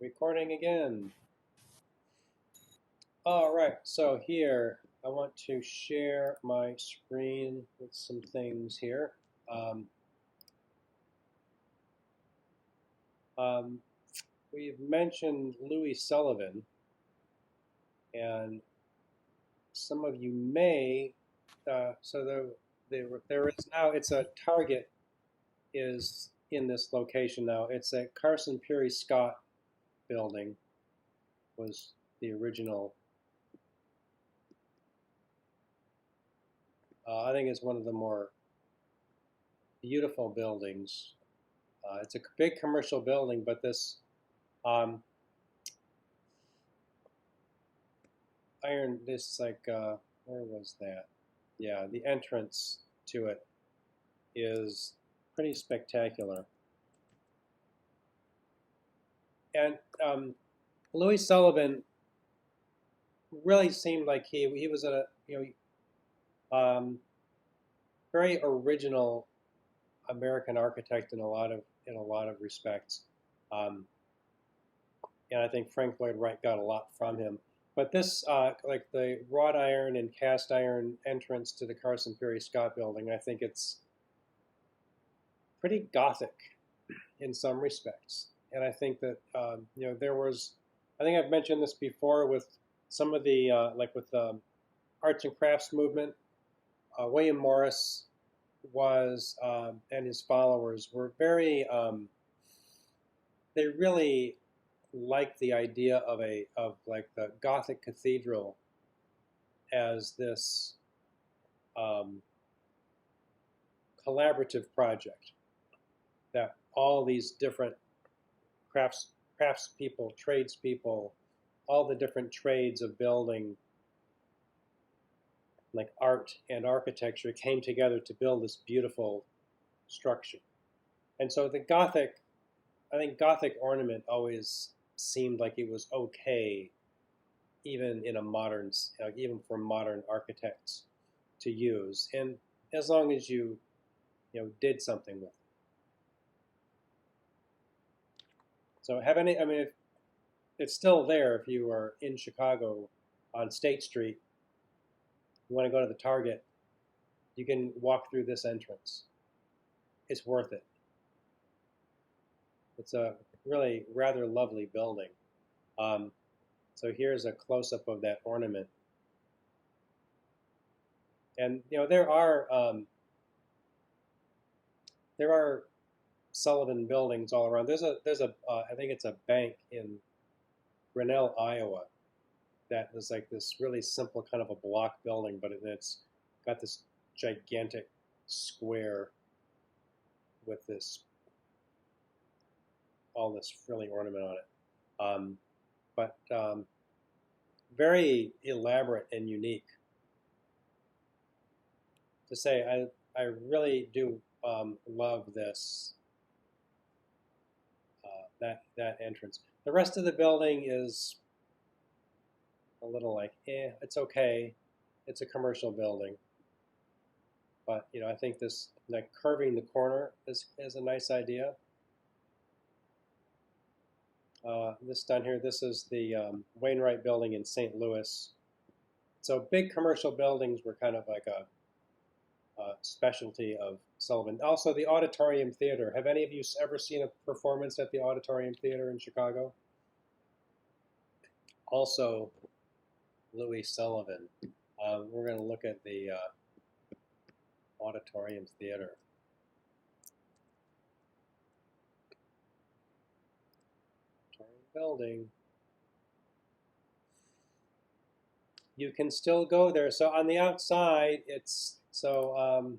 Recording again. All right, so here I want to share my screen with some things here. Um, um, we've mentioned Louis Sullivan, and some of you may. There is now. It's a Target is in this location now. It's a Carson Peary Scott building. Was the original. I think it's one of the more beautiful buildings. It's a big commercial building, but this um, where was that? Yeah, the entrance to it is pretty spectacular. And Louis Sullivan really seemed like he was a very original American architect in a lot of respects. Um, and I think Frank Lloyd Wright got a lot from him. But this, like the wrought iron and cast iron entrance to the Carson Peary Scott building, I think it's pretty Gothic in some respects. And I think that I think I've mentioned this before with some of the with the arts and crafts movement. William Morris was and his followers were very. They really liked the idea of like the Gothic cathedral as this um, collaborative project that all these different craftspeople, tradespeople, all the different trades of building, like art and architecture, came together to build this beautiful structure. And so I think Gothic ornament always seemed like it was okay, even in a modern, even for modern architects to use, and as long as did something with it. So have any? I mean, if it's still there, if you are in Chicago on State Street, you want to go to the Target, you can walk through this entrance. It's worth it. It's a really rather lovely building. Um, so here's a close-up of that ornament. And there are Sullivan buildings all around. There's a I think it's a bank in Grinnell, Iowa, that is like this really simple kind of a block building, but it's got this gigantic square with all this frilly ornament on it. But very elaborate and unique. To say, I really do love this that entrance. The rest of the building is a little like, it's okay. It's a commercial building, but I think this like curving the corner is a nice idea. This down here, this is the Wainwright building in St. Louis. So big commercial buildings were kind of like a specialty of Sullivan. Also, the Auditorium Theater. Have any of you ever seen a performance at the Auditorium Theater in Chicago? Also, Louis Sullivan. We're going to look at the Auditorium Theater. Auditorium building. You can still go there. So on the outside, it's so.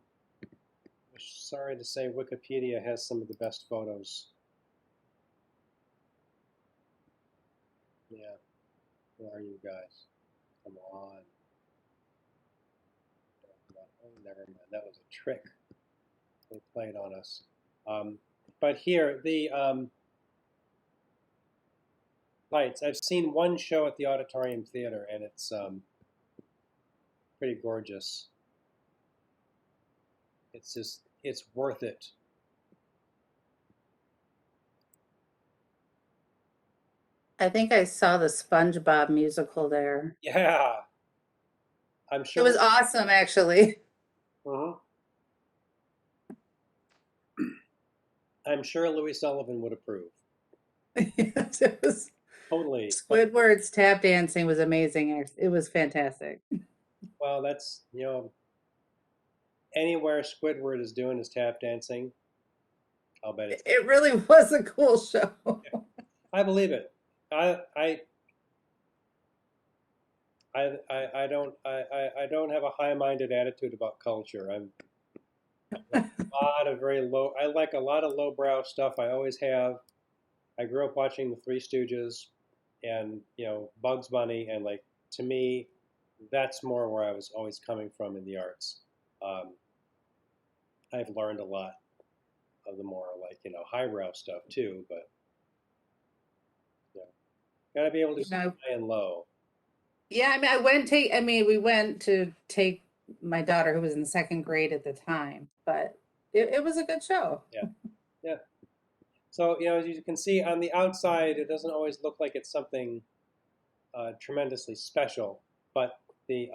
Sorry to say, Wikipedia has some of the best photos. Yeah, where are you guys? Come on. Oh, never mind. That was a trick they played on us. But here, the lights. I've seen one show at the Auditorium Theater, and it's pretty gorgeous. It's worth it. I think I saw the SpongeBob musical there. Yeah, I'm It sure. was awesome, actually. Mhm. I'm sure Louis Sullivan would approve. Yes, it was Totally. Squidward's tap dancing was amazing. It was fantastic. Well, that's, anywhere Squidward is doing his tap dancing, I'll bet it's. It really was a cool show. I believe it. I I I don't I don't have a high-minded attitude about culture. I'm like a lot of very low. I like a lot of lowbrow stuff. I always have. I grew up watching the Three Stooges, and Bugs Bunny, and like to me, that's more where I was always coming from in the arts. Um, I've learned a lot of the more like highbrow stuff too, but yeah, gotta be able to You see know, high and low. yeah, we went to take my daughter who was in second grade at the time, but it was a good show. Yeah, yeah. So as you can see on the outside, it doesn't always look like it's something tremendously special, but the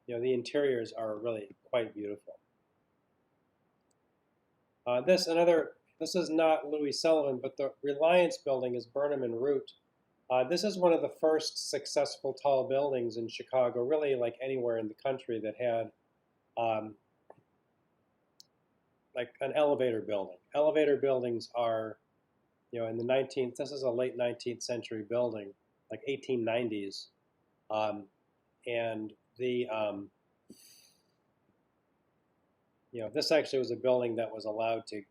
interiors are really quite beautiful. This is not Louis Sullivan, but the Reliance building is Burnham and Root. This is one of the first successful tall buildings in Chicago, really like anywhere in the country that had um, like an elevator building. Elevator buildings are, in the 19th, this is a late 19th century building, like 1890s. Um, and this actually was a building that was allowed to,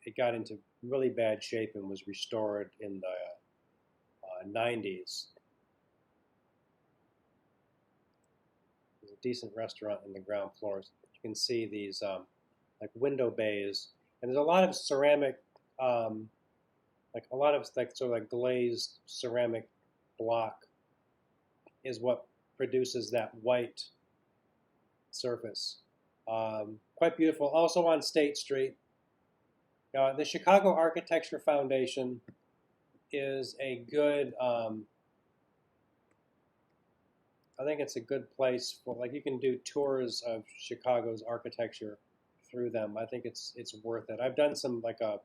it got into really bad shape and was restored in the 90s. There's a decent restaurant in the ground floors. You can see these like window bays, and there's a lot of ceramic, um, like a lot of like sort of like glazed ceramic block is what produces that white surface. Quite beautiful. Also on State Street, the Chicago Architecture Foundation is a good. I think it's a good place for like you can do tours of Chicago's architecture through them. I think it's worth it. I've done some like a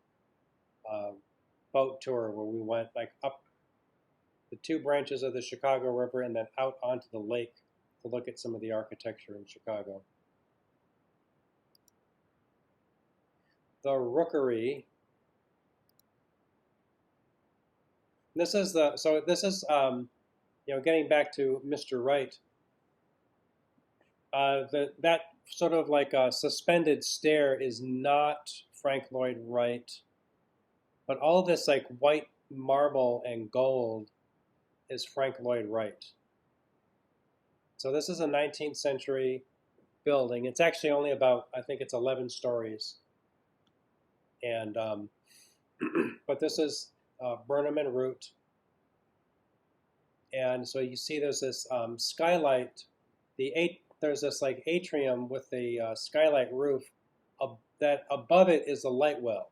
boat tour where we went like up the two branches of the Chicago River and then out onto the lake to look at some of the architecture in Chicago. The Rookery. This is the so this is getting back to Mr. Wright. That sort of like a suspended stair is not Frank Lloyd Wright, but all this like white marble and gold is Frank Lloyd Wright. So this is a 19th century building. It's actually only about, I think it's 11 stories, and but this is Burnham and Root, and so you see there's this skylight. There's this like atrium with the skylight roof. That above it is a light well.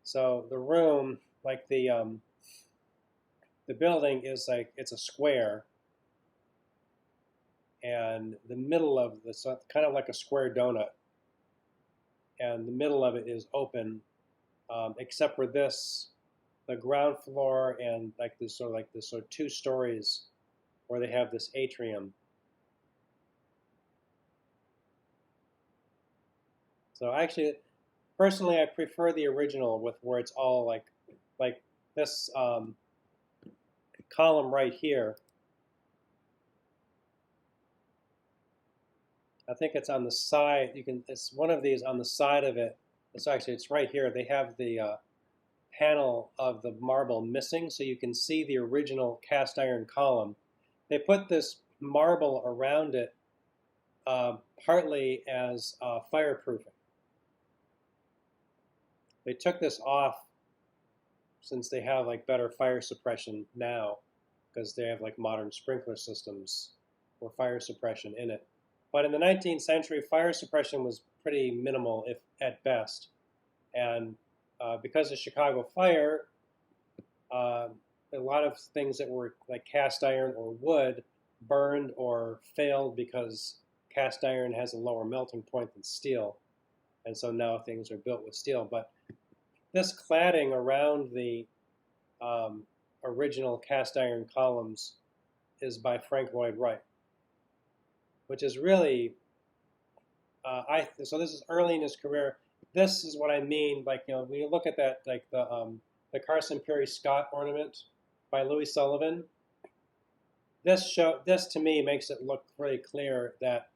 So the room, like the building is like it's a square, and the middle of this kind of like a square donut, and the middle of it is open, except for this, the ground floor and like this sort of 2 stories where they have this atrium. So actually, personally, I prefer the original with where it's all like this column right here. I think it's on the side. It's one of these on the side of it. It's right here. They have the panel of the marble missing, so you can see the original cast iron column. They put this marble around it partly as fireproofing. They took this off since they have like better fire suppression now because they have like modern sprinkler systems for fire suppression in it. But in the 19th century, fire suppression was pretty minimal, if at best. And because of Chicago fire, a lot of things that were like cast iron or wood burned or failed because cast iron has a lower melting point than steel. And so now things are built with steel. But this cladding around the original cast iron columns is by Frank Lloyd Wright, which is really, so this is early in his career. This is what I mean, like, when you look at that, like the Carson Perry Scott ornament by Louis Sullivan, this to me makes it look very clear that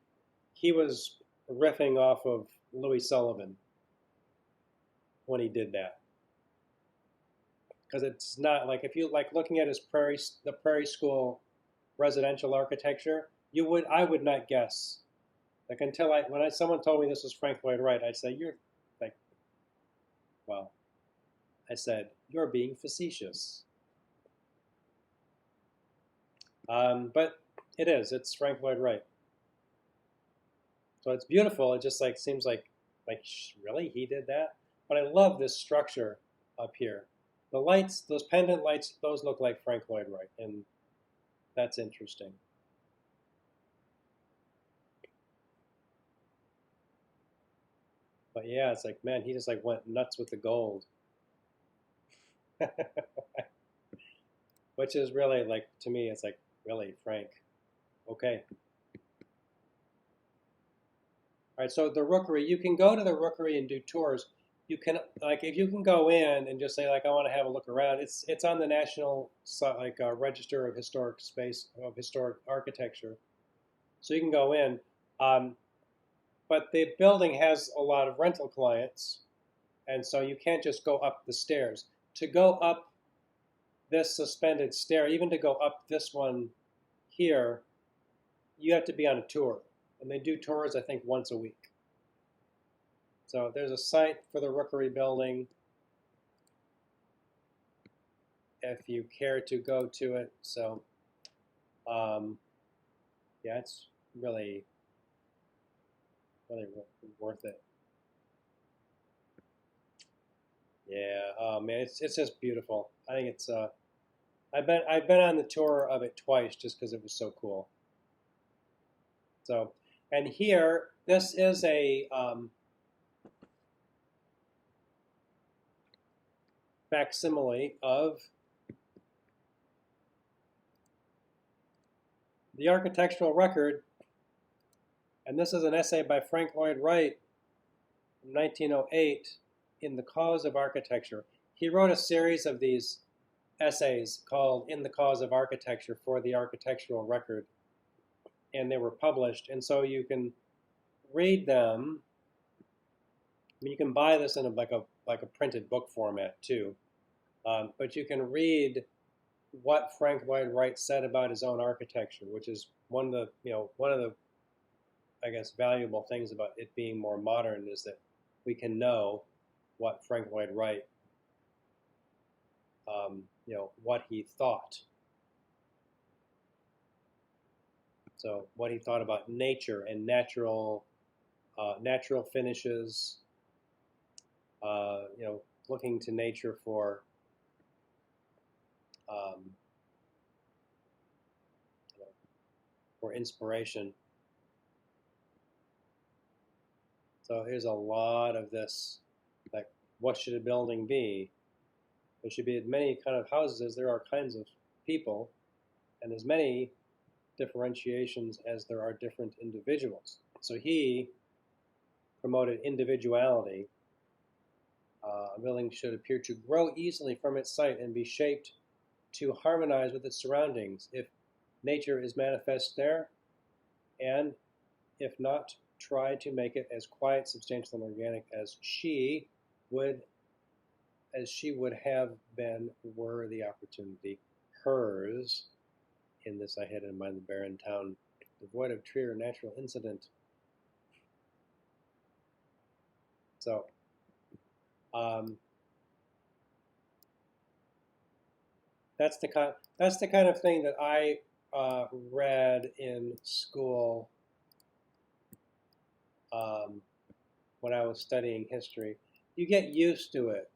he was riffing off of Louis Sullivan when he did that. Because it's not like, if you like looking at the Prairie School residential architecture, I would not guess. Like until someone told me this was Frank Lloyd Wright, I'd say, you're like, well, I said, you're being facetious. But it is. It's Frank Lloyd Wright. So it's beautiful. It just like seems like really he did that. But I love this structure up here. The lights, those pendant lights, those look like Frank Lloyd Wright, and that's interesting. But yeah, it's like, man, he just like went nuts with the gold. Which is really like, to me, it's like, really, Frank. Okay. All right, so the Rookery, you can go to the Rookery and do tours. You can, like, if you can go in and just say, like, I want to have a look around, it's on the National, like, Register of Historic Architecture. So you can go in. But the building has a lot of rental clients, and so you can't just go up the stairs. To go up this suspended stair, even to go up this one here, you have to be on a tour. And they do tours, I think, once a week. So there's a site for the Rookery building if you care to go to it. So, yeah, it's really, really worth it. Yeah, oh man, it's just beautiful. I think it's I've been on the tour of it twice just because it was so cool. So, and here, this is a facsimile of the architectural record, and this is an essay by Frank Lloyd Wright from 1908 in the Cause of Architecture. He wrote a series of these essays called In the Cause of Architecture for the architectural record, and they were published, and so you can read them. I mean, you can buy this in like a printed book format too, but you can read what Frank Lloyd Wright said about his own architecture, which is one of the I guess valuable things about it being more modern is that we can know what Frank Lloyd Wright, what he thought. So what he thought about nature and natural finishes, looking to nature for inspiration. So here's a lot of this, like, what should a building be? There should be as many kind of houses as there are kinds of people, and as many differentiations as there are different individuals. So he promoted individuality. A building should appear to grow easily from its site and be shaped to harmonize with its surroundings if nature is manifest there, and if not, try to make it as quiet, substantial, and organic as she would have been were the opportunity hers. In this I had in mind the barren town, devoid of tree or natural incident. So, that's the kind of thing that I read in school when I was studying history. You get used to it.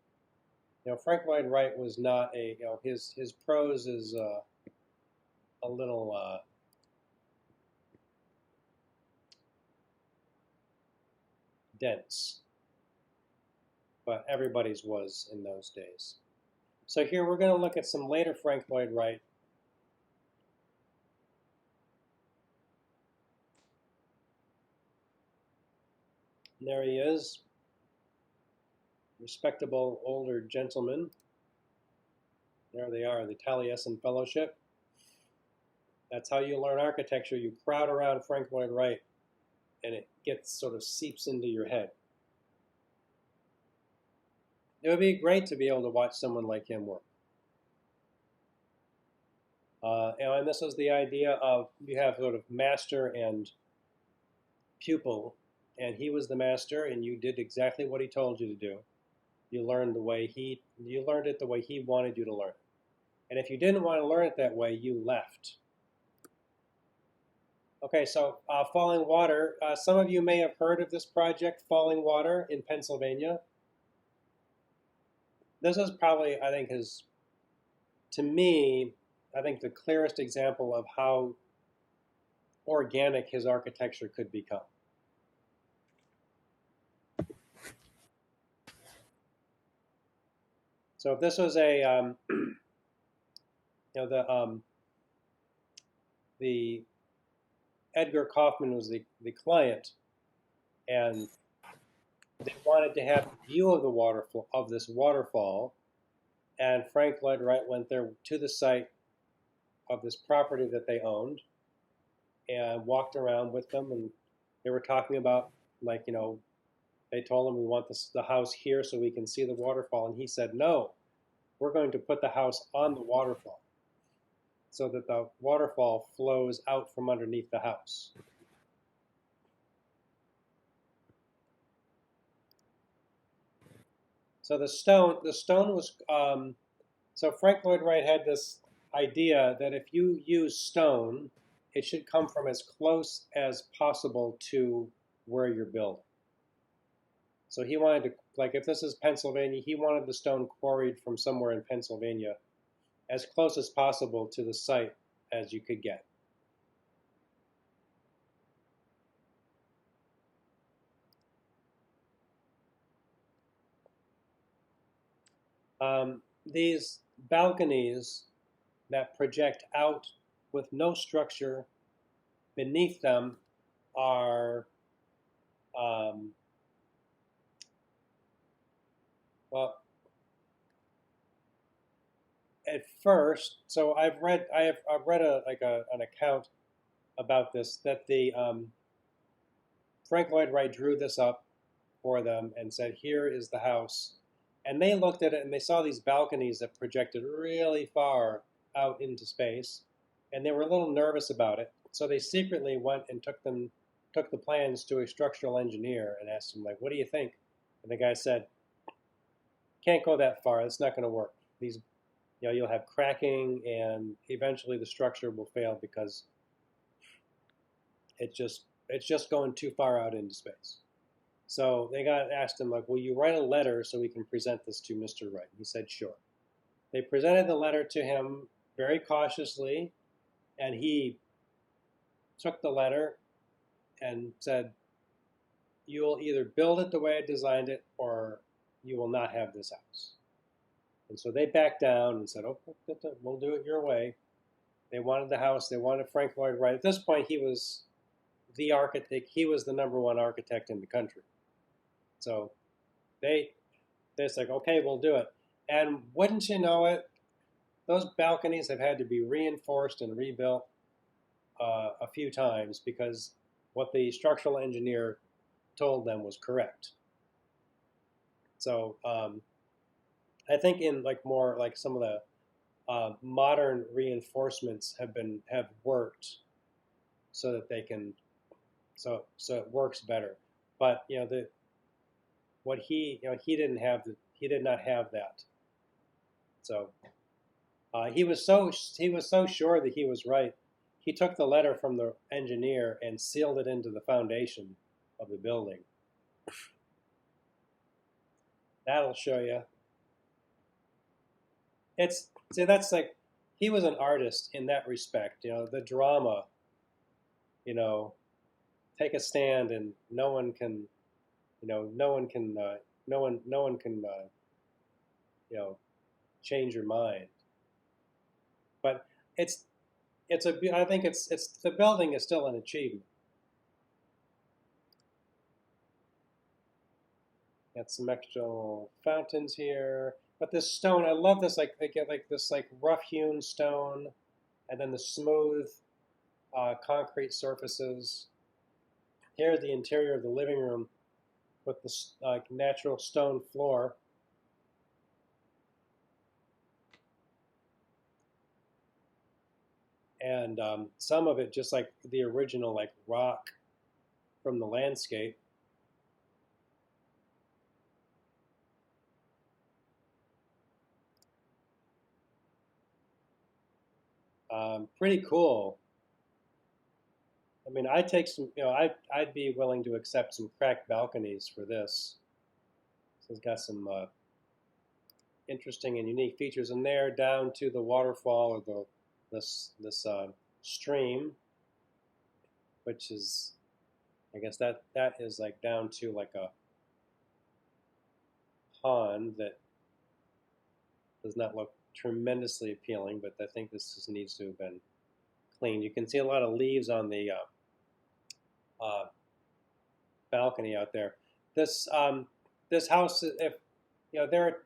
Frank Lloyd Wright was not a, his prose is a little dense, but everybody's was in those days. So here we're going to look at some later Frank Lloyd Wright. And there he is, respectable older gentleman. There they are, the Taliesin Fellowship. That's how you learn architecture. You crowd around Frank Lloyd Wright, and it sort of seeps into your head. It would be great to be able to watch someone like him work. And this was the idea of you have sort of master and pupil, and he was the master, and you did exactly what he told you to do. You learned it the way he wanted you to learn it. And if you didn't want to learn it that way, you left. Okay, so Falling Water. Some of you may have heard of this project, Falling Water, in Pennsylvania. This is probably, I think, to me, I think the clearest example of how organic his architecture could become. So if this was a, the Edgar Kaufman was the client, and they wanted to have a view of the waterfall, of this waterfall, and Frank Lloyd Wright went there to the site of this property that they owned and walked around with them, and they were talking about, like, they told him, we want the house here so we can see the waterfall, and he said, no, we're going to put the house on the waterfall so that the waterfall flows out from underneath the house. So the stone was, so Frank Lloyd Wright had this idea that if you use stone, it should come from as close as possible to where you're building. So he wanted to, like, if this is Pennsylvania, he wanted the stone quarried from somewhere in Pennsylvania as close as possible to the site as you could get. These balconies that project out with no structure beneath them are, well, at first, so I've read an account about this, that the Frank Lloyd Wright drew this up for them and said, here is the house. And they looked at it and they saw these balconies that projected really far out into space, and they were a little nervous about it. So they secretly went and took the plans to a structural engineer and asked him, like, what do you think? And the guy said, can't go that far. It's not going to work. These, you'll have cracking, and eventually the structure will fail because it's just going too far out into space. So they asked him, like, will you write a letter so we can present this to Mr. Wright? He said, sure. They presented the letter to him very cautiously, and he took the letter and said, you will either build it the way I designed it, or you will not have this house. And so they backed down and said, oh, we'll do it your way. They wanted the house. They wanted Frank Lloyd Wright. At this point, he was the architect. He was the #1 architect in the country. So they're like, okay, we'll do it. And wouldn't you know it, those balconies have had to be reinforced and rebuilt a few times because what the structural engineer told them was correct. So I think in more like some of the modern reinforcements have worked so that they can, so it works better. But he did not have that. So he was so sure that he was right. He took the letter from the engineer and sealed it into the foundation of the building. That'll show you. it's see that's like he was an artist in that respect. The drama. You know, take a stand, and no one can. No one can. No one can. You know, change your mind. But it's it's a. I think it's the building is still an achievement. Got some extra fountains here. But this stone, I love this. Like they get like this like rough hewn stone, and then the smooth concrete surfaces. Here's the interior of the living room with the natural stone floor. And some of it just like the original like rock from the landscape. Pretty cool. I mean, I take some, I'd be willing to accept some cracked balconies for this. So it's got some interesting and unique features in there, down to the waterfall or this stream, which is, I guess that is like down to like a pond that does not look tremendously appealing, but I think this just needs to have been cleaned. You can see a lot of leaves on the uh, balcony out there. This house, if there,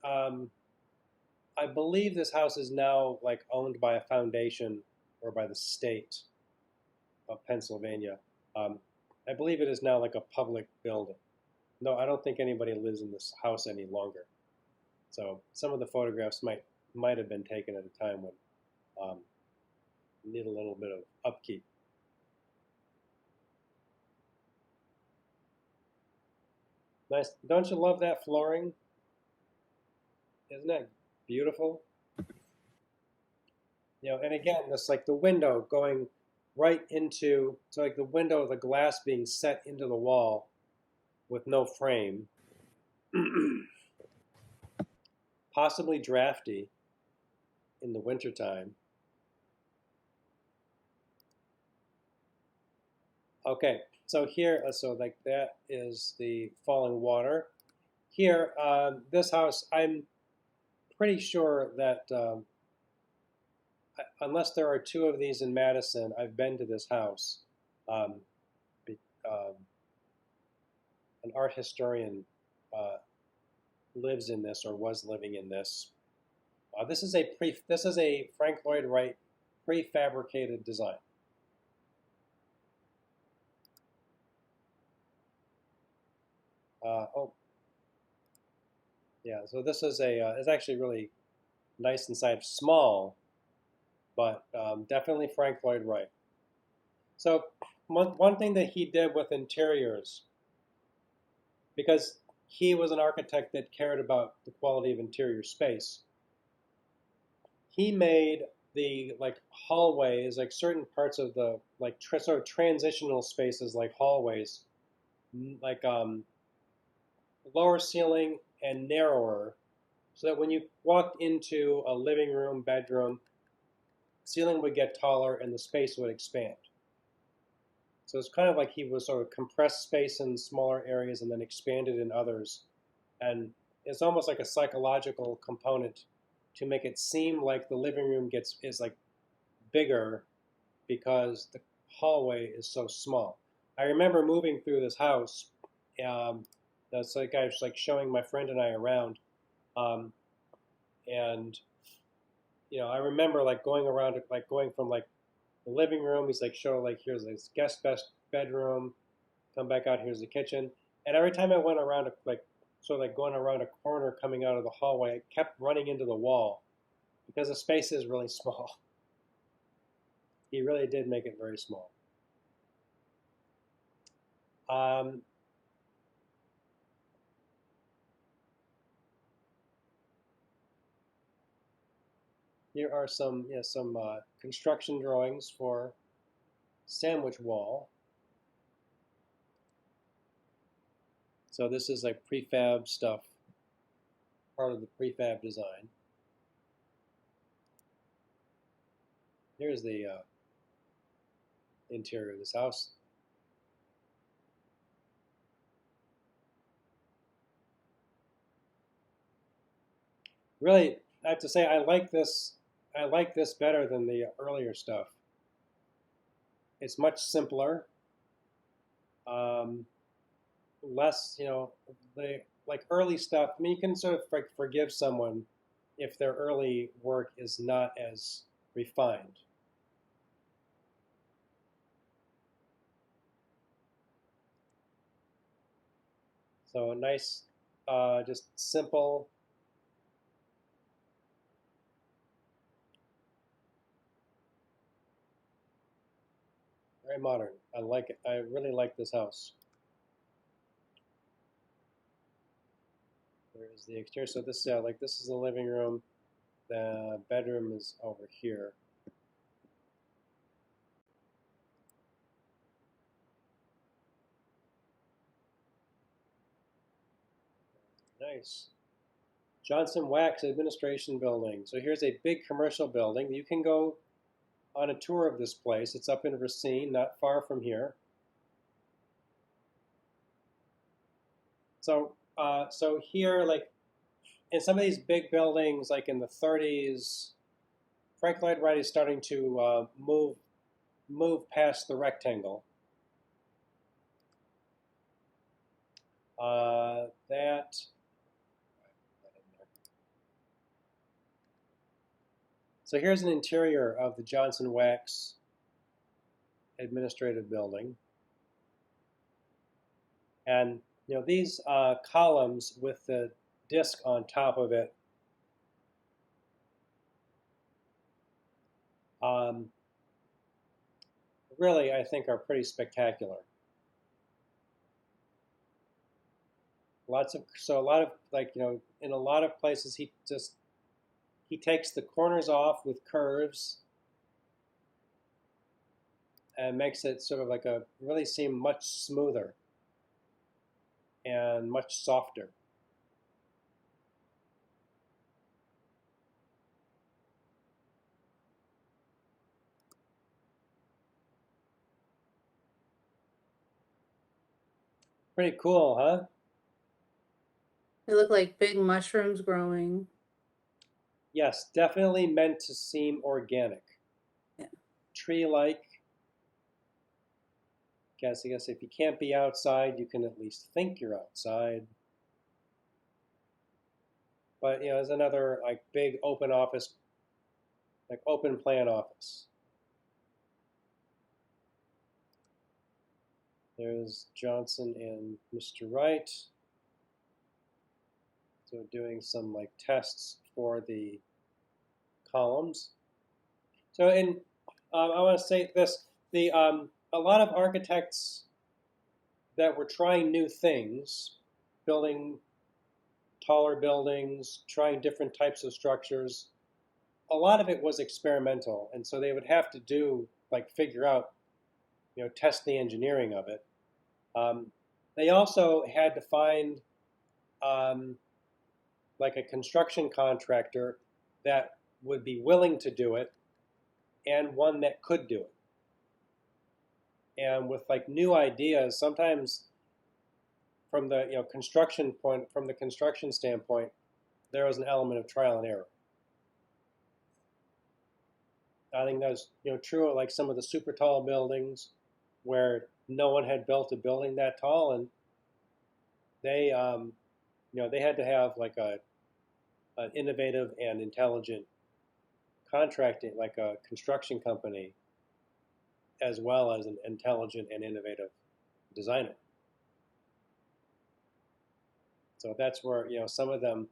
I believe this house is now like owned by a foundation or by the state of Pennsylvania. Um, I believe it is now like a public building. No, I don't think anybody lives in this house any longer. So some of the photographs might have been taken at a time when um, need a little bit of upkeep. Nice. Don't you love that flooring? Isn't that beautiful? And again, this like the window going right into, so like the window of the glass being set into the wall with no frame, possibly drafty in the wintertime. Okay, so here, so like that is the falling water. Here, this house, I'm pretty sure that unless there are two of these in Madison, I've been to this house. Um, be, um, an art historian uh, lives in this or was living in this. This is a Frank Lloyd Wright prefabricated design. Oh, yeah. So this is it's actually really nice inside, small, but definitely Frank Lloyd Wright. So one thing that he did with interiors, because he was an architect that cared about the quality of interior space, he made the like hallways, like certain parts of the like sort of transitional spaces, like hallways, like lower ceiling and narrower, so that when you walked into a living room, bedroom, ceiling would get taller and the space would expand. So it's kind of like he was sort of compressed space in smaller areas and then expanded in others. And it's almost like a psychological component to make it seem like the living room is like bigger because the hallway is so small. I remember moving through this house. Um, that's like I was like showing my friend and I around, um, and I remember like going around, like going from like the living room. He's like, show like here's this guest best bedroom. Come back out. Here's the kitchen. And every time I went around, like sort of like going around a corner, coming out of the hallway, I kept running into the wall because the space is really small. He really did make it very small. Um, Here are some construction drawings for sandwich wall. So this is like prefab stuff, part of the prefab design. Here's the interior of this house. Really, I have to say I like this. I like this better than the earlier stuff. It's much simpler, um, less, the like early stuff. I mean, you can sort of forgive someone if their early work is not as refined. So a nice, just simple. Very modern. I like it. I really like this house. There's the exterior. So this, like this is the living room. The bedroom is over here. Nice. Johnson Wax Administration Building. So here's a big commercial building. You can go on a tour of this place. It's up in Racine, not far from here. So here, like in some of these big buildings, like in the 30s, Frank Lloyd Wright is starting to move past the rectangle. That. So here's an interior of the Johnson Wax Administrative Building, and these columns with the disc on top of it. Really, I think are pretty spectacular. A lot of like in a lot of places he takes the corners off with curves and makes it sort of like really seem much smoother and much softer. Pretty cool, huh? They look like big mushrooms growing. Yes, definitely meant to seem organic. Yeah. Tree-like. I guess if you can't be outside, you can at least think you're outside. But there's another like big open office, like open plan office. There's Johnson and Mr. Wright. So doing some like tests for the columns. So I want to say this: a lot of architects that were trying new things, building taller buildings, trying different types of structures. A lot of it was experimental, and so they would have to figure out, test the engineering of it. They also had to find um, like a construction contractor that would be willing to do it and one that could do it. And with like new ideas, sometimes from the from the construction standpoint, there was an element of trial and error. I think that's true of like some of the super tall buildings where no one had built a building that tall, and they they had to have like an innovative and intelligent contracting, like a construction company, as well as an intelligent and innovative designer. So that's where some of them,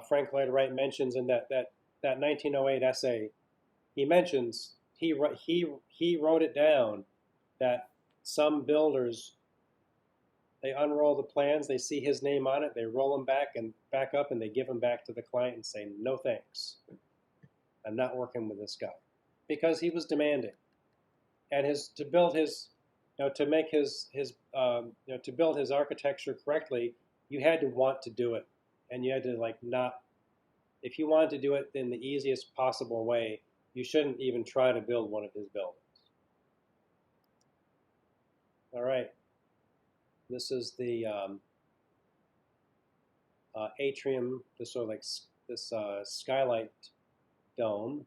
Frank Lloyd Wright mentions in that 1908 essay, he mentions he wrote it down that some builders, they unroll the plans, they see his name on it, they roll them back up, and they give them back to the client and say, "No thanks, I'm not working with this guy," because he was demanding, and to build his, to make to build his architecture correctly, you had to want to do it, and you had to like not, if you wanted to do it in the easiest possible way, you shouldn't even try to build one of his buildings. All right, this is the atrium, this sort of like this skylight dome.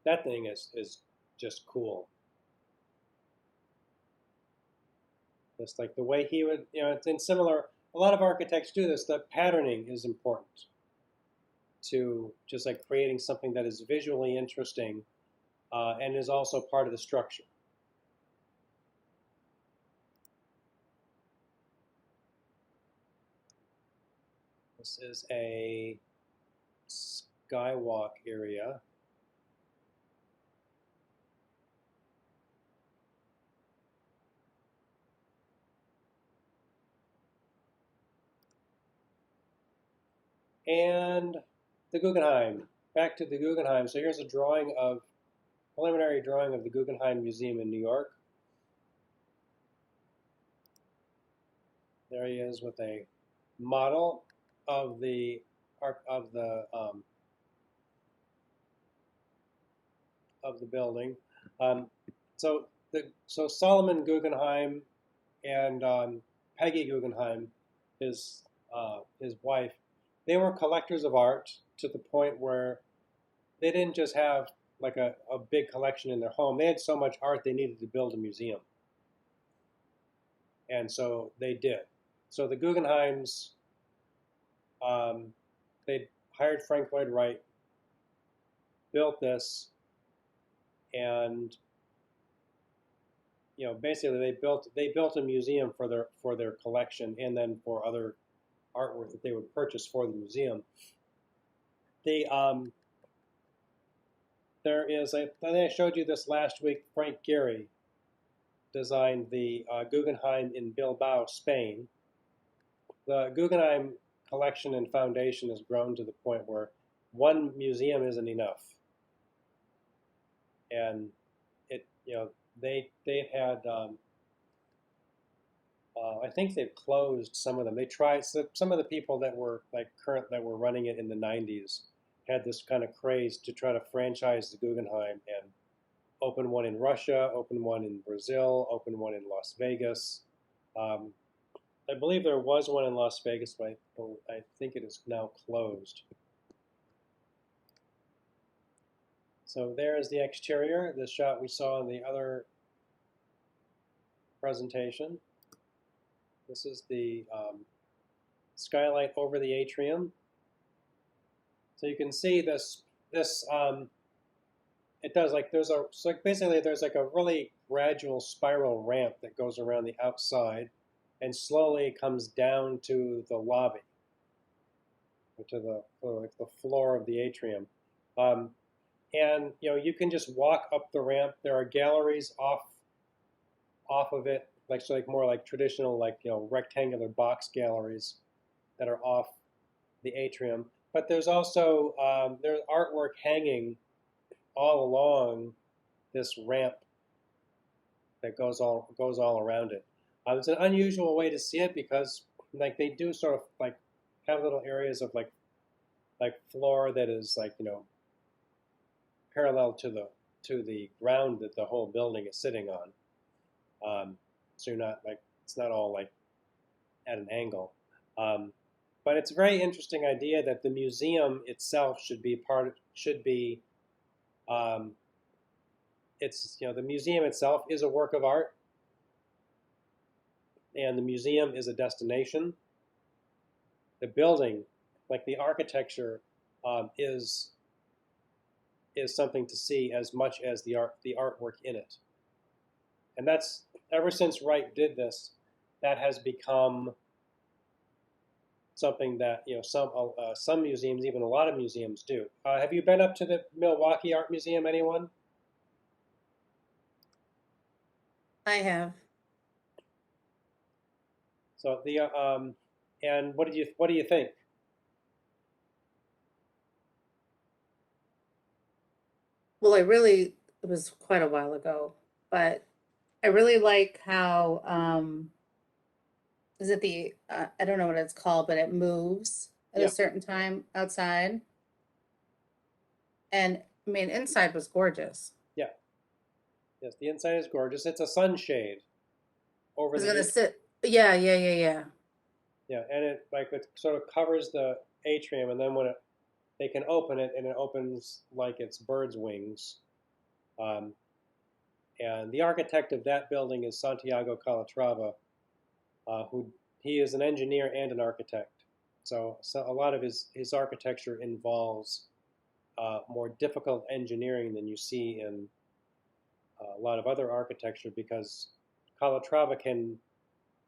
That thing is just cool. Just like the way he would, it's in similar. A lot of architects do this. The patterning is important to just like creating something that is visually interesting and is also part of the structure. This is a skywalk area. And the Guggenheim. Back to the Guggenheim. So here's a preliminary drawing of the Guggenheim Museum in New York. There he is with a model of the of the building. So Solomon Guggenheim and Peggy Guggenheim, his wife, they were collectors of art to the point where they didn't just have like a big collection in their home. They had so much art they needed to build a museum. And so they did. So the Guggenheims, they hired Frank Lloyd Wright, built this, and basically they built a museum for their collection and then for other artwork that they would purchase for the museum. There is I think I showed you this last week. Frank Gehry designed the Guggenheim in Bilbao, Spain. The Guggenheim collection and foundation has grown to the point where one museum isn't enough, and they've had I think they've closed some of them. They tried some of the people that were that were running it in the 90s had this kind of craze to try to franchise the Guggenheim and open one in Russia, open one in Brazil, open one in Las Vegas. I believe there was one in Las Vegas, but I think it is now closed. So there's the exterior, the shot we saw in the other presentation. This is the skylight over the atrium. So you can see this. It does basically there's like a really gradual spiral ramp that goes around the outside, and slowly comes down to the lobby, or to the floor of the atrium. And you can just walk up the ramp. There are galleries off of it, more like traditional rectangular box galleries that are off the atrium. But there's also there's artwork hanging all along this ramp that goes all around it. It's an unusual way to see it because they do sort of have little areas of floor that is parallel to the ground that the whole building is sitting on. So you're not it's not all at an angle. But it's a very interesting idea that the museum itself should be the museum itself is a work of art, and the museum is a destination. The building, like the architecture, is something to see as much as the artwork in it. And that's ever since Wright did this, that has become something that some museums, even a lot of museums, do. Have you been up to the Milwaukee Art Museum, anyone? I have. So and what do you think? Well, it was quite a while ago, but I really like how, is it I don't know what it's called, but it moves. at a Yeah, certain time outside. And I mean, inside was gorgeous. yeah, yes. The inside is gorgeous. It's a sunshade over I was the gonna sit. Yeah, yeah, yeah, yeah. yeah, and it sort of covers the atrium, and then when they can open it, and it opens like it's bird's wings. Um, and the architect of that building is Santiago Calatrava, who he is an engineer and an architect. So a lot of his architecture involves more difficult engineering than you see in a lot of other architecture because Calatrava can,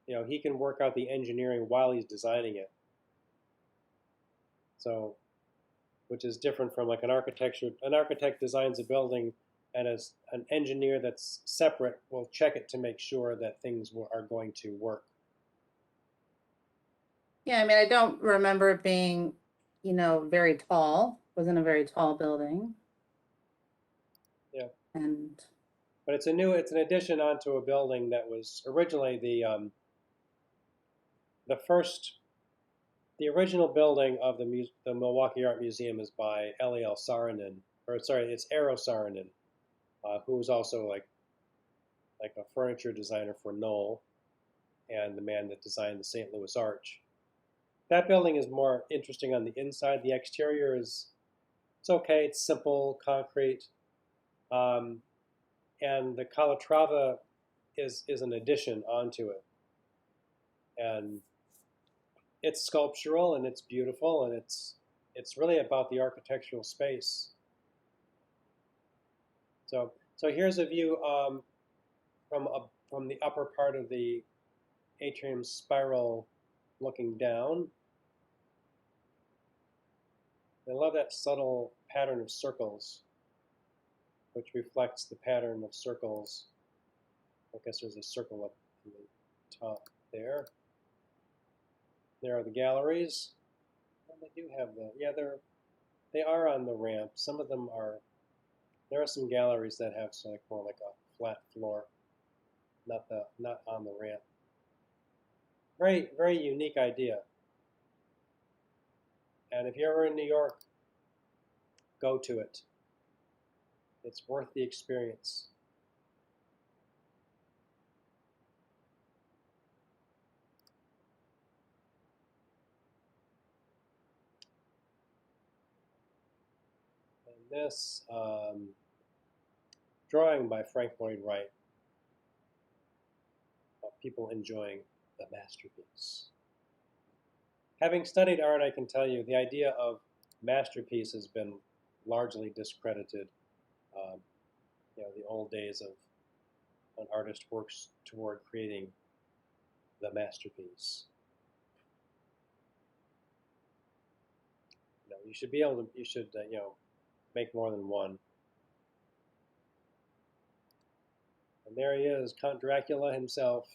he can work out the engineering while he's designing it. So, which is different from like an architecture. An architect designs a building, and as an engineer that's separate will check it to make sure that things are going to work. Yeah, I mean, I don't remember it being, very tall. Wasn't a very tall building. Yeah, And but it's an addition onto a building that was originally the first. The original building of the Milwaukee Art Museum is by Eliel Saarinen, or sorry, it's Eero Saarinen, who was also like a furniture designer for Knoll and the man that designed the St. Louis Arch. That building is more interesting on the inside. The exterior is it's okay. It's simple, concrete, um, and the Calatrava is an addition onto it, and it's sculptural and it's beautiful and it's really about the architectural space. So here's a view from the upper part of the atrium spiral, looking down. I love that subtle pattern of circles, which reflects the pattern of circles. I guess there's a circle up in the top there. There are the galleries. Well, they do have they are on the ramp. Some of them are. There are some galleries that have more like a flat floor, not on the ramp. Very very unique idea. And if you're ever in New York, go to it. It's worth the experience. And this drawing by Frank Lloyd Wright of people enjoying the masterpiece. Having studied art, I can tell you the idea of masterpiece has been largely discredited. Um, the old days of an artist works toward creating the masterpiece. You should be able to. You should make more than one. And there he is, Count Dracula himself.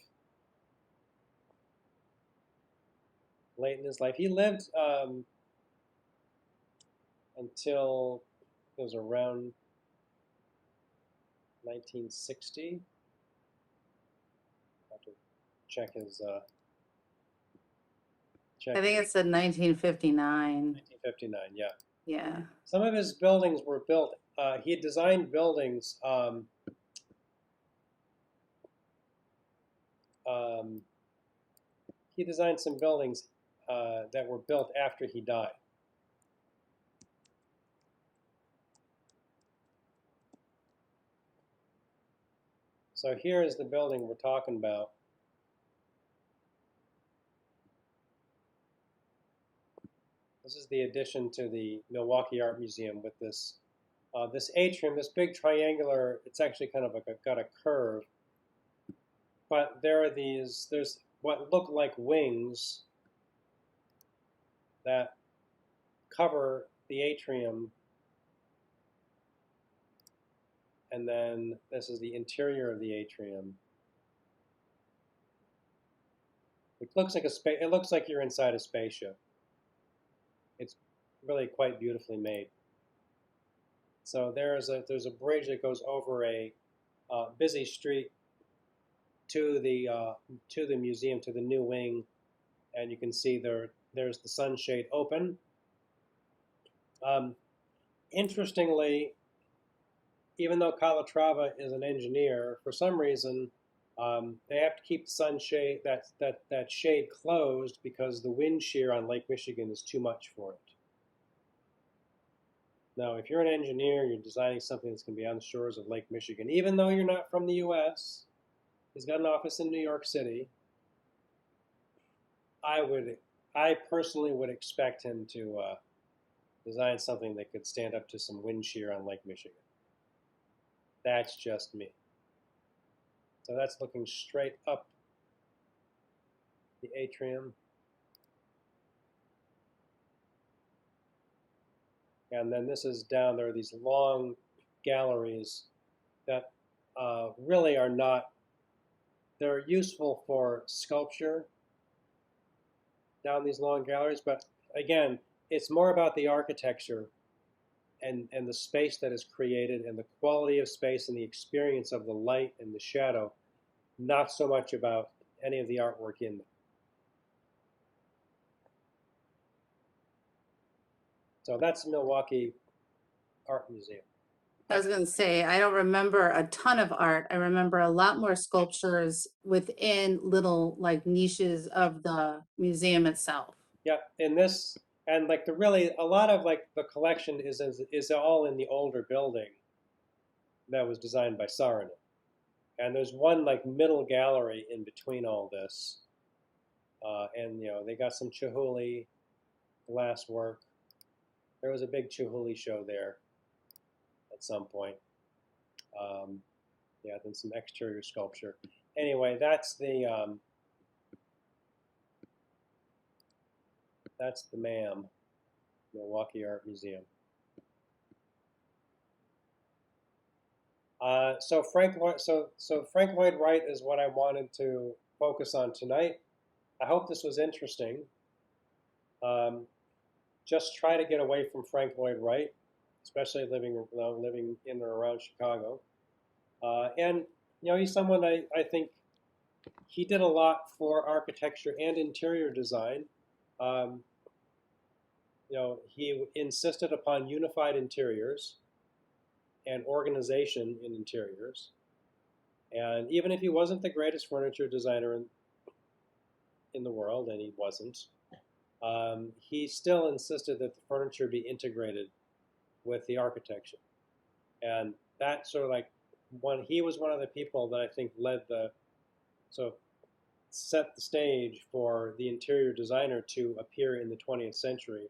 Late in his life, he lived until it was around 1960. I have to check his check. I think it said 1959. 1959, yeah. Yeah. Some of his buildings were built. He had designed buildings. He designed some buildings that were built after he died. So here is the building we're talking about. This is the addition to the Milwaukee Art Museum with this this atrium, this big triangular. It's actually kind of got a curve, but there's what look like wings that cover the atrium, and then this is the interior of the atrium. It looks like it looks like you're inside a spaceship. It's really quite beautifully made. So there's a bridge that goes over a busy street to the museum, to the new wing, and you can see there's the sunshade open. Interestingly, even though Calatrava is an engineer, for some reason they have to keep the sunshade that shade closed because the wind shear on Lake Michigan is too much for it. Now, if you're an engineer, you're designing something that's going to be on the shores of Lake Michigan, even though you're not from the U.S., he's got an office in New York City. I personally would expect him to design something that could stand up to some wind shear on Lake Michigan. That's just me. So that's looking straight up the atrium. And then this is down there, these long galleries that really are not, they're useful for sculpture down these long galleries, but again, it's more about the architecture and the space that is created and the quality of space and the experience of the light and the shadow, not so much about any of the artwork in them. So that's Milwaukee Art Museum. I was going to say, I don't remember a ton of art. I remember a lot more sculptures within little like niches of the museum itself. Yeah, in this, and like a lot of like the collection is all in the older building that was designed by Saarinen. And there's one like middle gallery in between all this. And they got some Chihuly glass work. There was a big Chihuly show there at some point. Yeah, then some exterior sculpture. Anyway, that's the MAM, Milwaukee Art Museum. So Frank Lloyd Wright is what I wanted to focus on tonight. I hope this was interesting. Just try to get away from Frank Lloyd Wright, especially living in or around Chicago. And he's someone I think he did a lot for architecture and interior design. He insisted upon unified interiors and organization in interiors. And even if he wasn't the greatest furniture designer in the world, and he wasn't, he still insisted that the furniture be integrated with the architecture. And that sort of like he was one of the people that I think set the stage for the interior designer to appear in the 20th century.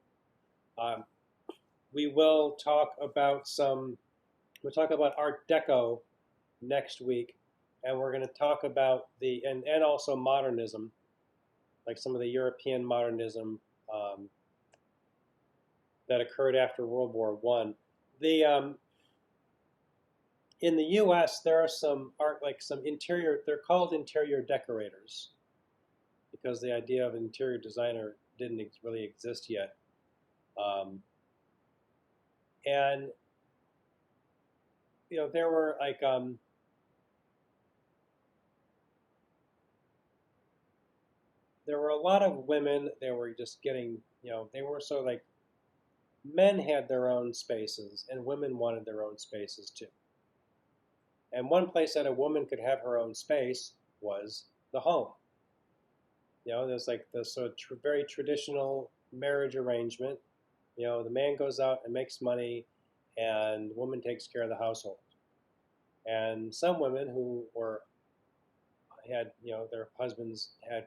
We'll talk about Art Deco next week, and we're going to talk about and also modernism, like some of the European modernism that occurred after World War I. In the U.S., there are some interior. They're called interior decorators because the idea of an interior designer didn't really exist yet, and there were there were a lot of women that were just getting, they were sort of like, men had their own spaces and women wanted their own spaces too. And one place that a woman could have her own space was the home. There's like the sort of very traditional marriage arrangement. The man goes out and makes money and the woman takes care of the household. And some women who had, their husbands had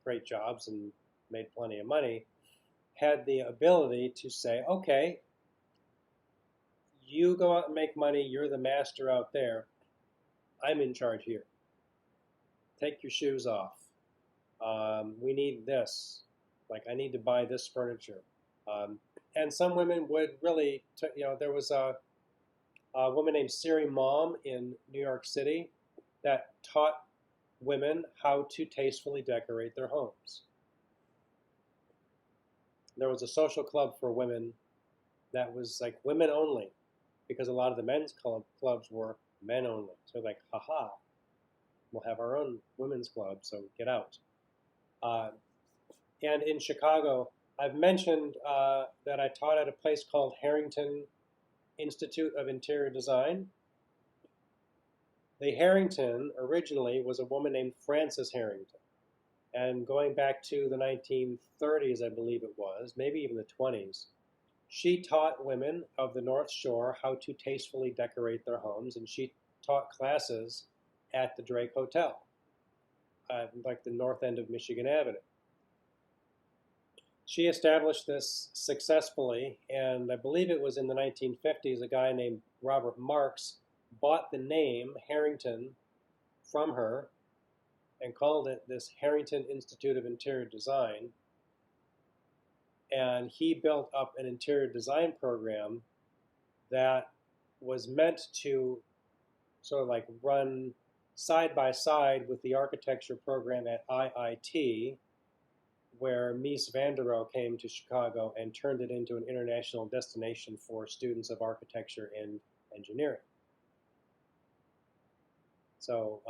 great jobs and made plenty of money, had the ability to say, okay, you go out and make money, you're the master out there, I'm in charge here. Take your shoes off. We need this. Like, I need to buy this furniture. And some women would really, there was a woman named Siri Mom in New York City that taught women how to tastefully decorate their homes. There was a social club for women that was like women only, because a lot of the men's clubs were men only. So like, haha, we'll have our own women's club, so get out. And in Chicago, I've mentioned that I taught at a place called Harrington Institute of Interior Design. The Harrington originally was a woman named Frances Harrington. And going back to the 1930s, I believe it was, maybe even the 20s, she taught women of the North Shore how to tastefully decorate their homes, and she taught classes at the Drake Hotel, like the north end of Michigan Avenue. She established this successfully, and I believe it was in the 1950s, a guy named Robert Marks bought the name Harrington from her and called it this Harrington Institute of Interior Design. And he built up an interior design program that was meant to sort of like run side by side with the architecture program at IIT, where Mies van der Rohe came to Chicago and turned it into an international destination for students of architecture and engineering. So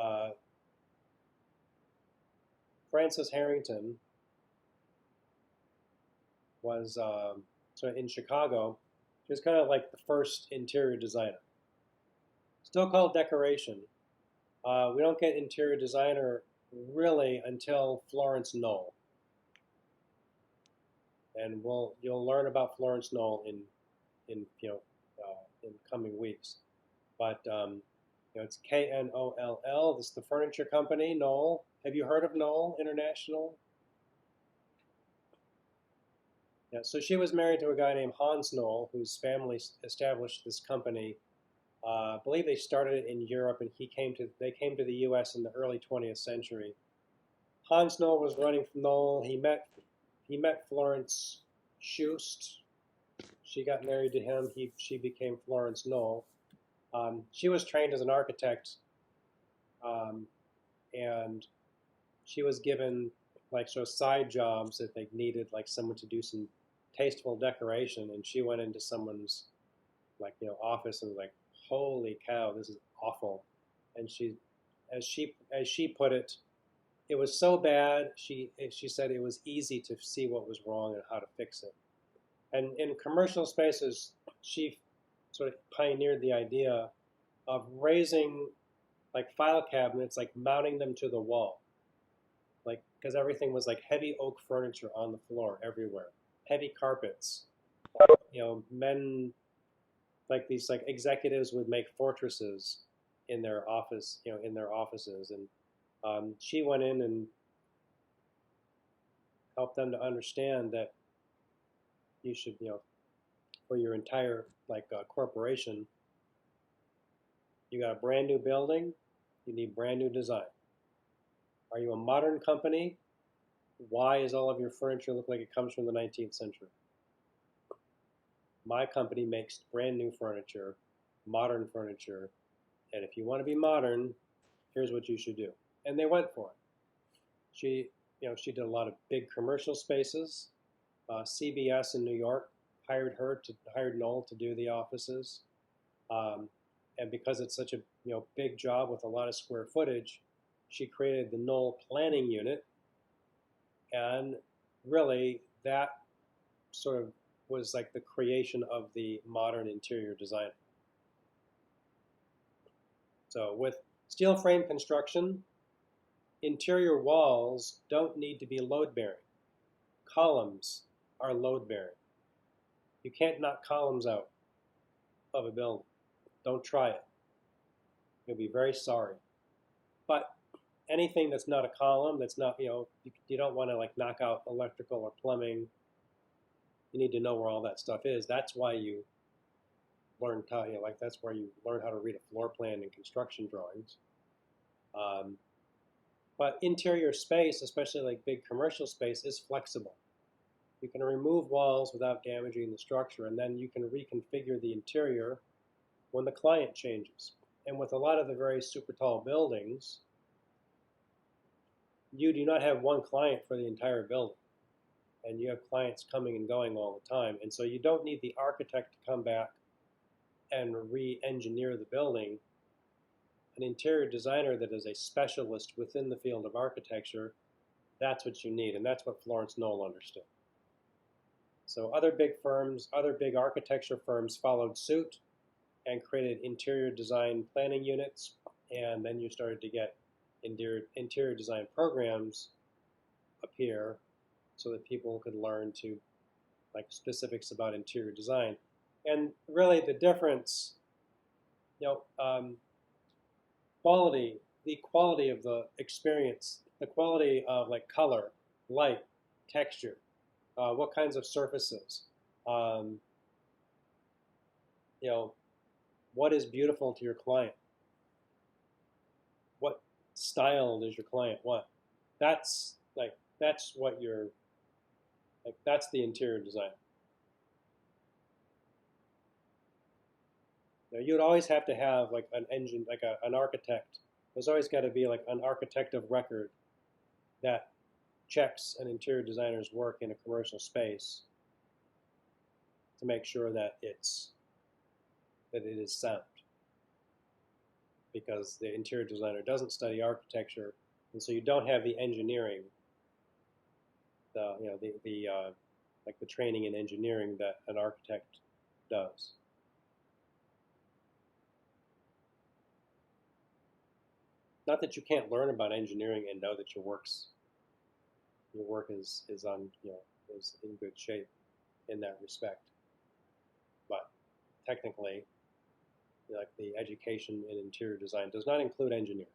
Frances Harrington was so in Chicago. She was kind of like the first interior designer. Still called decoration. We don't get interior designer really until Florence Knoll, and you'll learn about Florence Knoll in coming weeks. But it's Knoll. This is the furniture company Knoll. Have you heard of Knoll International? Yeah, so she was married to a guy named Hans Knoll, whose family established this company. I believe they started it in Europe, and they came to the U.S. in the early 20th century. Hans Knoll was running from Knoll. He met Florence Schust. She got married to him. She became Florence Knoll. She was trained as an architect, and she was given like sort of side jobs that they needed, like someone to do some tasteful decoration. And she went into someone's office and was like, "Holy cow, this is awful." And as she put it, it was so bad. She said it was easy to see what was wrong and how to fix it. And in commercial spaces, she sort of pioneered the idea of raising like file cabinets, like mounting them to the wall, like because everything was like heavy oak furniture on the floor everywhere, heavy carpets. Men like these like executives would make fortresses in their office, in their offices, and she went in and helped them to understand that you should, for your entire corporation, you got a brand new building, you need brand new design. Are you a modern company? Why does all of your furniture look like it comes from the 19th century? My company makes brand new furniture, modern furniture, and if you want to be modern, here's what you should do. And they went for it. She did a lot of big commercial spaces. CBS in New York hired Knoll to do the offices. And because it's such a big job with a lot of square footage, she created the Knoll Planning Unit, and really that sort of was like the creation of the modern interior design. So with steel frame construction, interior walls don't need to be load-bearing. Columns are load-bearing. You can't knock columns out of a building. Don't try it. You'll be very sorry. But anything that's not a column, that's not, you don't want to like knock out electrical or plumbing. You need to know where all that stuff is. That's why you learn that's where you learn how to read a floor plan and construction drawings. But interior space, especially like big commercial space, is flexible. You can remove walls without damaging the structure, and then you can reconfigure the interior when the client changes. And with a lot of the very super tall buildings, you do not have one client for the entire building. And you have clients coming and going all the time. And so you don't need the architect to come back and re-engineer the building. An interior designer that is a specialist within the field of architecture, that's what you need. And that's what Florence Knoll understood. So other big firms, other big architecture firms followed suit and created interior design planning units, and then you started to get interior design programs appear so that people could learn to like specifics about interior design. And really the difference, you know, the quality of the experience, the quality of like color, light, texture, what kinds of surfaces, um, you know, what is beautiful to your client, what style does your client want? That's what you're like. That's the interior design. You know, you'd always have to have like an engine, like an architect. There's always got to be like an architect of record that checks an interior designer's work in a commercial space to make sure that it is sound. Because the interior designer doesn't study architecture, and so you don't have the engineering, the like the training in engineering that an architect does. Not that you can't learn about engineering and know that your work is on is in good shape in that respect, but technically, like the education in interior design does not include engineering.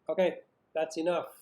Okay, that's enough.